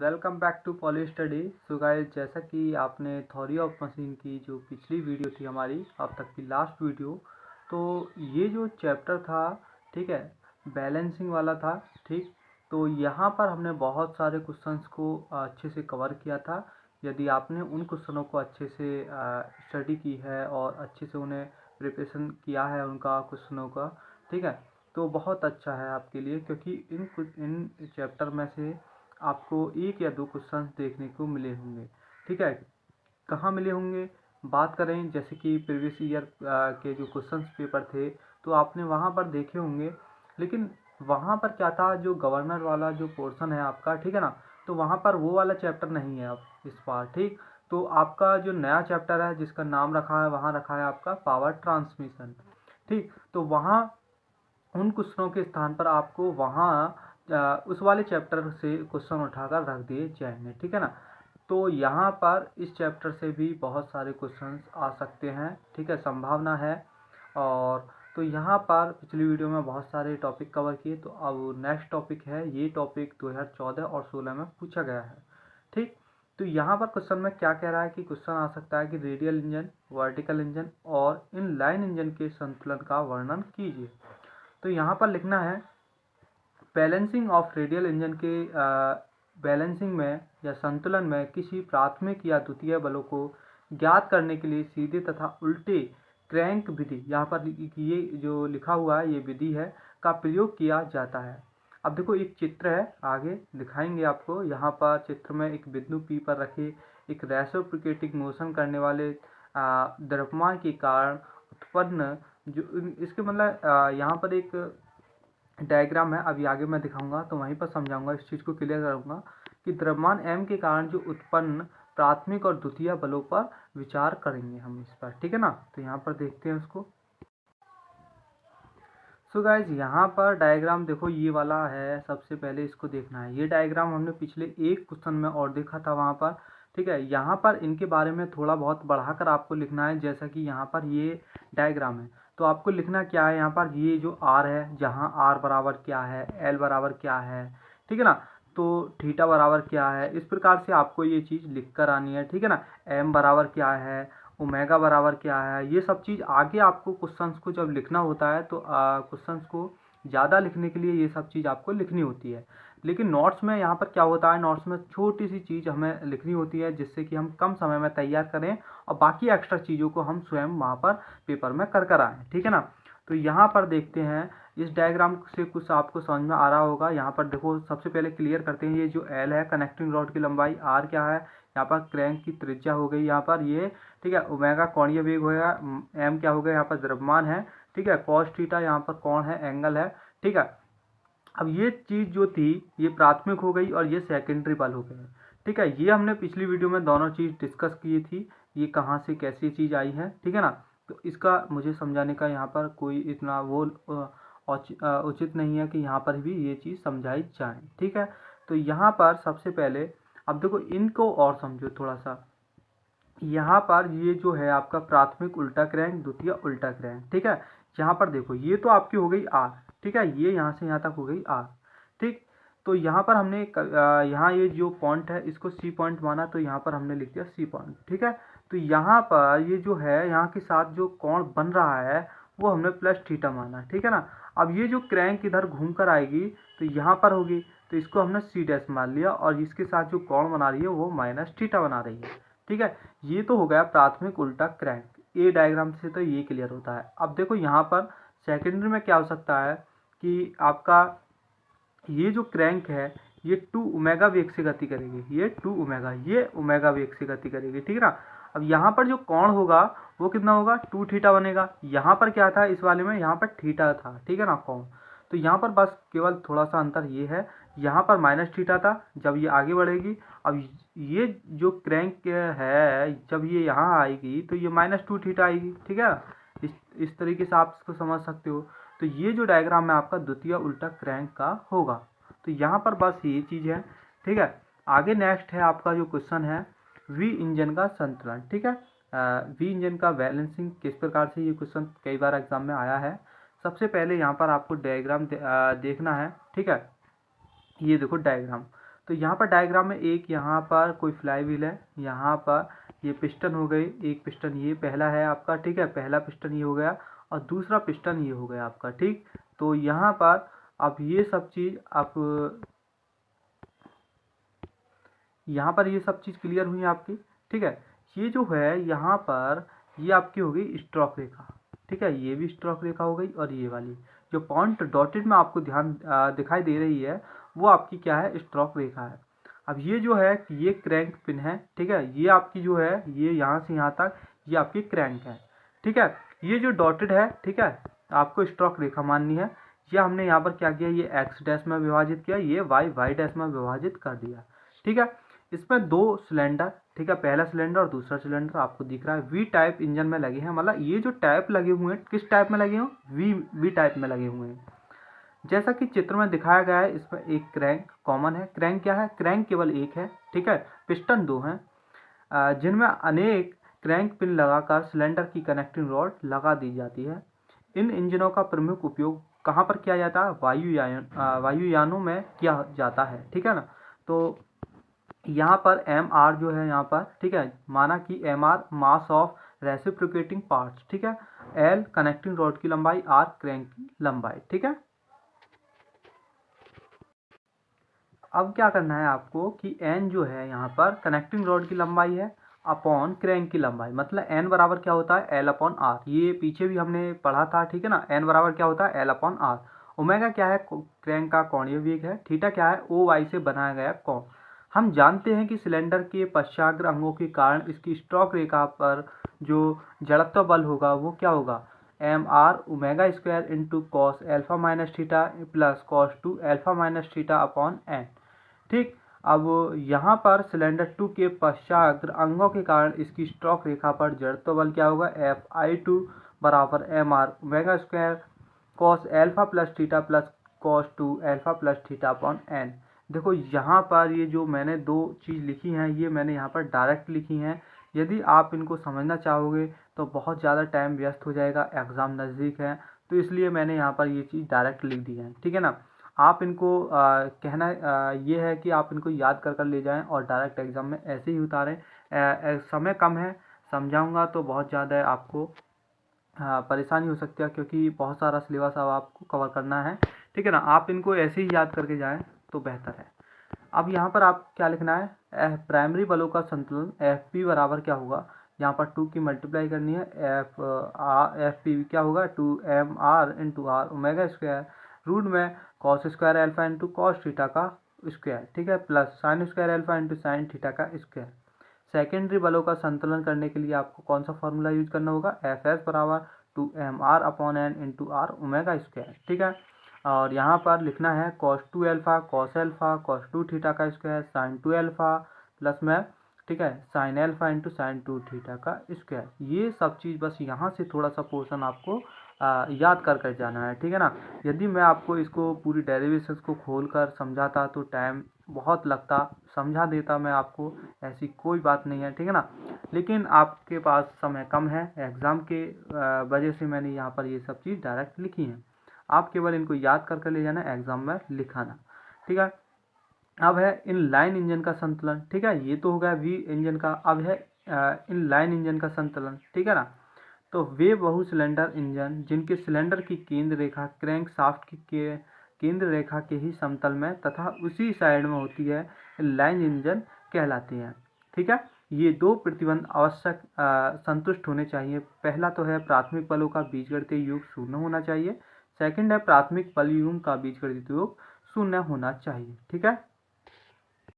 Welcome back to poly study. So guys, जैसा कि आपने थ्योरी ऑफ मशीन की जो पिछली वीडियो थी हमारी अब तक की लास्ट वीडियो, तो ये जो चैप्टर था, ठीक है, बैलेंसिंग वाला था। ठीक, तो यहाँ पर हमने बहुत सारे क्वेश्चंस को अच्छे से कवर किया था। यदि आपने उन क्वेश्चनों को अच्छे से स्टडी की है और अच्छे से उन्हें प्रिपरेशन किया है उनका क्वेश्चनों का, ठीक है, तो बहुत अच्छा है आपके लिए, क्योंकि इन चैप्टर में से आपको एक या दो क्वेश्चंस देखने को मिले होंगे। ठीक है, कहाँ मिले होंगे, बात करें जैसे कि प्रीवियस ईयर के जो क्वेश्चंस पेपर थे, तो आपने वहाँ पर देखे होंगे। लेकिन वहाँ पर क्या था, जो गवर्नर वाला जो पोर्शन है आपका, ठीक है ना, तो वहाँ पर वो वाला चैप्टर नहीं है अब इस बार। ठीक, तो आपका जो नया चैप्टर है जिसका नाम रखा है, वहाँ रखा है आपका पावर ट्रांसमिशन। ठीक, तो वहाँ उन क्वेश्चनों के स्थान पर आपको वहाँ उस वाले चैप्टर से क्वेश्चन उठाकर रख दिए जाएंगे। ठीक है ना, तो यहाँ पर इस चैप्टर से भी बहुत सारे क्वेश्चंस आ सकते हैं। ठीक है, संभावना है। और तो यहाँ पर पिछली वीडियो में बहुत सारे टॉपिक कवर किए, तो अब नेक्स्ट टॉपिक है, ये टॉपिक 2014 और 16 में पूछा गया है। ठीक, तो यहाँ पर क्वेश्चन में क्या कह रहा है कि क्वेश्चन आ सकता है कि रेडियल इंजन, वर्टिकल इंजन और इन लाइन इंजन के संतुलन का वर्णन कीजिए। तो यहाँ पर लिखना है, बैलेंसिंग ऑफ रेडियल इंजन के बैलेंसिंग में या संतुलन में किसी प्राथमिक या द्वितीय बलों को ज्ञात करने के लिए सीधे तथा उल्टे क्रैंक विधि, यहाँ पर ये जो लिखा हुआ है ये विधि है, का प्रयोग किया जाता है। अब देखो, एक चित्र है, आगे दिखाएंगे आपको। यहाँ पर चित्र में एक बिंदु P पर रखे एक रेसिप्रोकेटिंग मोशन करने वाले द्रव्यमान के कारण उत्पन्न जो इसके मतलब यहाँ पर एक डायग्राम है, अभी आगे मैं दिखाऊंगा तो वहीं पर समझाऊंगा, इस चीज़ को क्लियर करूंगा कि द्रव्यमान m के कारण जो उत्पन्न प्राथमिक और द्वितीय बलों पर विचार करेंगे हम इस पर। ठीक है ना, तो यहाँ पर देखते हैं उसको। सो गाइज, यहाँ पर डायग्राम देखो ये वाला है, सबसे पहले इसको देखना है। ये डायग्राम हमने पिछले एक क्वेश्चन में और देखा था वहाँ पर। ठीक है, यहाँ पर इनके बारे में थोड़ा बहुत बढ़ाकर आपको लिखना है। जैसा कि यहाँ पर ये डायग्राम है, तो आपको लिखना क्या है, यहाँ पर ये जो आर है, जहाँ आर बराबर क्या है, एल बराबर क्या है, ठीक है ना, तो थीटा बराबर क्या है, इस प्रकार से आपको ये चीज़ लिख कर आनी है। ठीक है ना, एम बराबर क्या है, ओमेगा बराबर क्या है, ये सब चीज़ आगे आपको क्वेश्चंस को जब लिखना होता है तो क्वेश्चंस को ज़्यादा लिखने के लिए ये सब चीज़ आपको लिखनी होती है। लेकिन नोट्स में यहाँ पर क्या होता है, नोट्स में छोटी सी चीज़ हमें लिखनी होती है जिससे कि हम कम समय में तैयार करें और बाकी एक्स्ट्रा चीज़ों को हम स्वयं वहाँ पर पेपर में कर आएँ। ठीक है ना, तो यहाँ पर देखते हैं, इस डायग्राम से कुछ आपको समझ में आ रहा होगा। यहाँ पर देखो, सबसे पहले क्लियर करते हैं, ये जो एल है कनेक्टिंग रॉड की लंबाई, आर क्या है, यहाँ पर क्रैंक की त्रिज्या हो गई यहाँ पर ये, ठीक है, ओमेगा कोणीय वेग होगा, एम क्या हो गया, यहाँ पर द्रव्यमान है, ठीक है, कॉस थीटा यहाँ पर कोण है, एंगल है। ठीक है, अब ये चीज़ जो थी ये प्राथमिक हो गई और ये सेकेंडरी बल हो गए। ठीक है, ये हमने पिछली वीडियो में दोनों चीज़ डिस्कस की थी, ये कहाँ से कैसी चीज़ आई है। ठीक है ना, तो इसका मुझे समझाने का यहाँ पर कोई इतना वो उचित नहीं है कि यहाँ पर भी ये चीज़ समझाई जाए। ठीक है, तो यहाँ पर सबसे पहले अब देखो, इनको और समझो थोड़ा सा। यहाँ पर ये जो है आपका प्राथमिक उल्टा क्रैंक, द्वितीय उल्टा क्रैंक। ठीक है, यहाँ पर देखो, ये तो आपकी हो गई आर, ठीक है, ये यहाँ से यहाँ तक हो गई आर। ठीक, तो यहाँ पर हमने यहाँ ये जो पॉइंट है इसको सी पॉइंट माना, तो यहाँ पर हमने लिख दिया सी पॉइंट। ठीक है, तो यहाँ पर ये जो है यहाँ के साथ जो कोण बन रहा है वो हमने प्लस थीटा माना। ठीक है ना, अब ये जो क्रैंक इधर घूम कर आएगी तो यहाँ पर होगी, तो इसको हमने सी डैश मान लिया और इसके साथ जो कोण बना रही है वो माइनस थीटा बना रही है। ठीक है, ये तो हो गया प्राथमिक उल्टा क्रैंक। ए डायग्राम से तो ये क्लियर होता है। अब देखो यहाँ पर सेकेंडरी में क्या हो सकता है कि आपका ये जो क्रैंक है ये 2 ओमेगा वेग से गति करेगी, ये 2 ओमेगा, ये ओमेगा वेग से गति करेगी। ठीक है ना, अब यहाँ पर जो कोण होगा वो कितना होगा, 2 थीटा बनेगा। यहाँ पर क्या था इस वाले में, यहाँ पर थीटा था। ठीक है ना, कोण, तो यहाँ पर बस केवल थोड़ा सा अंतर ये है, यहाँ पर माइनस थीटा था जब ये आगे बढ़ेगी। अब ये जो क्रैंक है जब ये यहाँ आएगी तो ये -2 थीटा आएगी। ठीक है, इस तरीके से आप इसको समझ सकते हो। तो ये जो डायग्राम है आपका द्वितीय उल्टा क्रैंक का होगा। तो यहाँ पर बस ये चीज़ है। ठीक है, आगे नेक्स्ट है आपका जो क्वेश्चन है, वी इंजन का संतुलन। ठीक है, वी इंजन का बैलेंसिंग किस प्रकार से, ये क्वेश्चन कई बार एग्जाम में आया है। सबसे पहले यहाँ पर आपको डायग्राम देखना है। ठीक है, ये देखो डायग्राम, तो यहाँ पर डायग्राम में एक यहाँ पर कोई फ्लाई व्हील है, यहाँ पर ये पिस्टन हो गई, एक पिस्टन ये पहला है आपका, ठीक है, पहला पिस्टन ये हो गया और दूसरा पिस्टन ये हो गया आपका, ठीक। तो यहाँ पर अब ये सब चीज़ आप यहाँ पर ये सब चीज़ क्लियर हुई आपकी, ठीक है। ये जो है यहाँ पर ये आपकी हो गई स्ट्रोक रेखा, ठीक है, ये भी स्ट्रोक रेखा हो गई और ये वाली जो पॉइंट डॉटेड में आपको दिखाई दे रही है वो आपकी क्या है, स्ट्रोक रेखा है। अब ये जो है ये क्रैंक पिन है, ठीक है, ये आपकी जो है ये यहाँ से यहाँ तक ये आपकी क्रैंक है, ठीक है। ये जो डॉटेड है, ठीक है, आपको स्ट्रोक रेखा माननी है। ये हमने यहाँ पर क्या किया, ये एक्स डैश में विभाजित किया, ये वाई डैश में विभाजित कर दिया, ठीक है। इसमें दो सिलेंडर, ठीक है, पहला सिलेंडर और दूसरा सिलेंडर आपको दिख रहा है वी टाइप इंजन में लगे हैं, मतलब ये जो टाइप लगे हुए हैं किस टाइप में लगे हैं, वी टाइप में लगे हुए हैं। जैसा कि चित्र में दिखाया गया है, इसमें एक क्रैंक कॉमन है। क्रैंक क्या है, क्रैंक केवल एक है, ठीक है, पिस्टन दो हैं जिनमें अनेक क्रैंक पिन लगाकर सिलेंडर की कनेक्टिंग रॉड लगा दी जाती है। इन इंजनों का प्रमुख उपयोग कहाँ पर किया जाता है, वायुयानों में किया जाता है, ठीक है ना। तो यहाँ पर एम आर जो है यहाँ पर, ठीक है, माना कि M R mass of reciprocating parts, ठीक है, एल कनेक्टिंग रॉड की लंबाई, आर क्रैंक की लंबाई, ठीक है। अब क्या करना है आपको कि एन जो है यहाँ पर कनेक्टिंग रॉड की लंबाई है अपॉन क्रैंक की लंबाई, मतलब एन बराबर क्या होता है, एल अपॉन आर। ये पीछे भी हमने पढ़ा था, ठीक है ना, एन बराबर क्या होता है, एल अपॉन आर। ओमेगा क्या है, क्रैंक का कोणीय वेग है, थीटा क्या है, ओ वाई से बनाया गया कोण। हम जानते हैं कि सिलेंडर के पश्चाग्र अंगों के कारण इसकी स्ट्रोक रेखा पर जो जड़त्व बल होगा वो क्या होगा, M R omega square into cos alpha minus theta plus cos two alpha minus theta upon N, ठीक। अब यहाँ पर सिलेंडर 2 के पश्चाग्र अंगों के कारण इसकी स्ट्रोक रेखा पर जड़त्व बल क्या होगा, एफ आई टू बराबर M R omega square cos alpha plus theta plus cos two alpha plus theta upon N. देखो यहाँ पर ये जो मैंने दो चीज़ लिखी हैं ये मैंने यहाँ पर डायरेक्ट लिखी हैं। यदि आप इनको समझना चाहोगे तो बहुत ज़्यादा टाइम व्यस्त हो जाएगा, एग्ज़ाम नज़दीक है, तो इसलिए मैंने यहाँ पर ये चीज़ डायरेक्ट लिख दी है, ठीक है ना। आप इनको कहना ये है कि आप इनको याद कर ले जाएं और डायरेक्ट एग्ज़ाम में ऐसे ही उतारें। समय कम है, समझाऊंगा तो बहुत ज़्यादा है, आपको परेशानी हो सकती है क्योंकि बहुत सारा सिलेबस अब आपको कवर करना है, ठीक है ना। आप इनको ऐसे ही याद करके जाएं तो बेहतर है। अब यहाँ पर आप क्या लिखना है, प्राइमरी बलों का संतुलन एफ पी बराबर क्या होगा, यहाँ पर 2 की मल्टीप्लाई करनी है, एफ पी क्या होगा, 2 mr into R omega square root में cos square alpha into cos theta का स्क्वायर, ठीक है, plus sine square alpha into sine theta का स्क्वायर। सेकेंडरी बलों का संतुलन करने के लिए आपको कौन सा फॉर्मूला यूज करना होगा, एफ एस बराबर 2mr upon N into R omega square, ठीक है। और यहाँ पर लिखना है कॉस 2 एल्फा कॉस 2 थीटा का स्क्वायर साइन 2 एल्फा प्लस में, ठीक है, sine alpha into sine 2 theta का स्क्वायर। ये सब चीज़ बस यहाँ से थोड़ा सा पोर्शन आपको याद कर जाना है, ठीक है ना। यदि मैं आपको इसको पूरी डेरिवेशंस को खोल कर समझाता तो टाइम बहुत लगता, समझा देता मैं आपको, ऐसी कोई बात नहीं है, ठीक है ना। लेकिन आपके पास समय कम है, एग्ज़ाम के वजह से मैंने यहाँ पर ये सब चीज़ डायरेक्ट लिखी हैं। आप केवल इनको याद कर ले जाना, एग्ज़ाम में लिखाना, ठीक है। अब है इन लाइन इंजन का संतुलन, ठीक है, ये तो हो गया वी इंजन का। अब है इन लाइन इंजन का संतुलन, ठीक है ना। तो वे बहु सिलेंडर इंजन जिनके सिलेंडर की केंद्र रेखा क्रैंक शाफ्ट के केंद्र रेखा के ही समतल में तथा उसी साइड में होती है, लाइन इंजन कहलाती हैं, ठीक है। ये दो प्रतिबंध आवश्यक संतुष्ट होने चाहिए। पहला तो है प्राथमिक बलों का बीजगणितीय योग शून्य होना चाहिए। सेकंड है प्राथमिक बल युग्म का बीजगणितीय योग शून्य होना चाहिए, ठीक है।